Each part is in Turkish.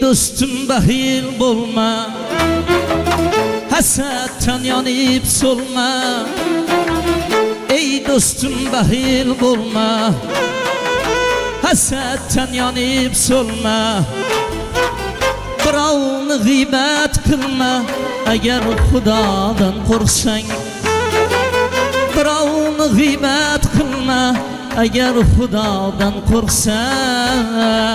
dostum bahil bolma, hasadtan yanıp solma. Ey dostum bahil bolma, hasadtan yanıp solma. Birovni g'iybat qilma, agar Xudodan qo'rqsang. Birovni g'iybat qilma, agar Xudodan qo'rqsang.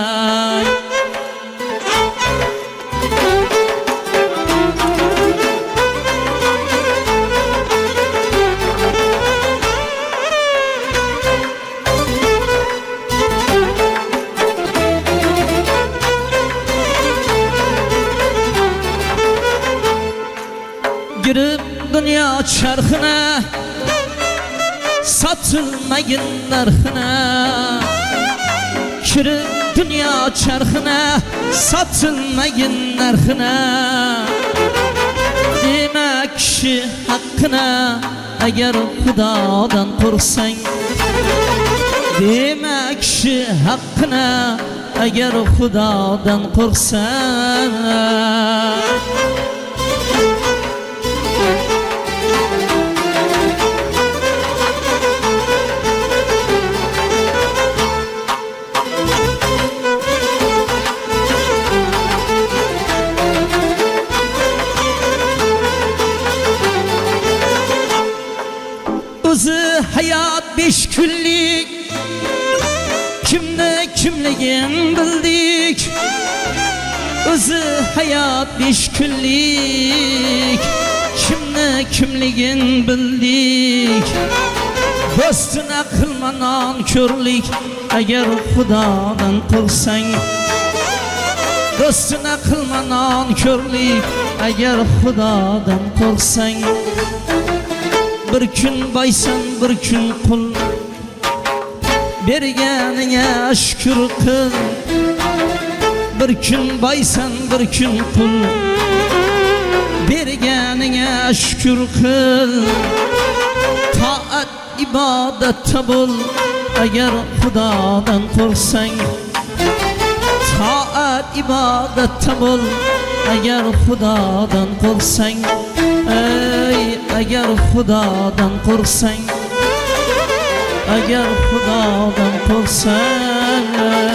Girip dünya çarxına, satılmayın narxına. Girip dünya çarxına, satılmayın narxına. Demek kişi hakkına, eğer Xudodan qo'rqsang. Demek kişi hakkına, eğer Xudodan qo'rqsang. Özü hayat 5 günlük, kimde kimligin bildik. Özü hayat 5 günlük, kimde kimligin bildik. Dostuna kılma nankörlük, eğer Xudodan qo'rqsang. Dostuna kılma nankörlük, eğer Xudodan qo'rqsang. Bir gün baysan, bir gün kul, berganingga shukr qil. Bir gün baysan, bir gün kul, berganingga shukr qil. Taat ibodatda bo'l, agar Xudodan qo'rqsang. Taat ibodatda bo'l, agar Xudodan qo'rqsang. Ey, agar Xudodan qo'rqsang, agar Xudodan qo'rqsang.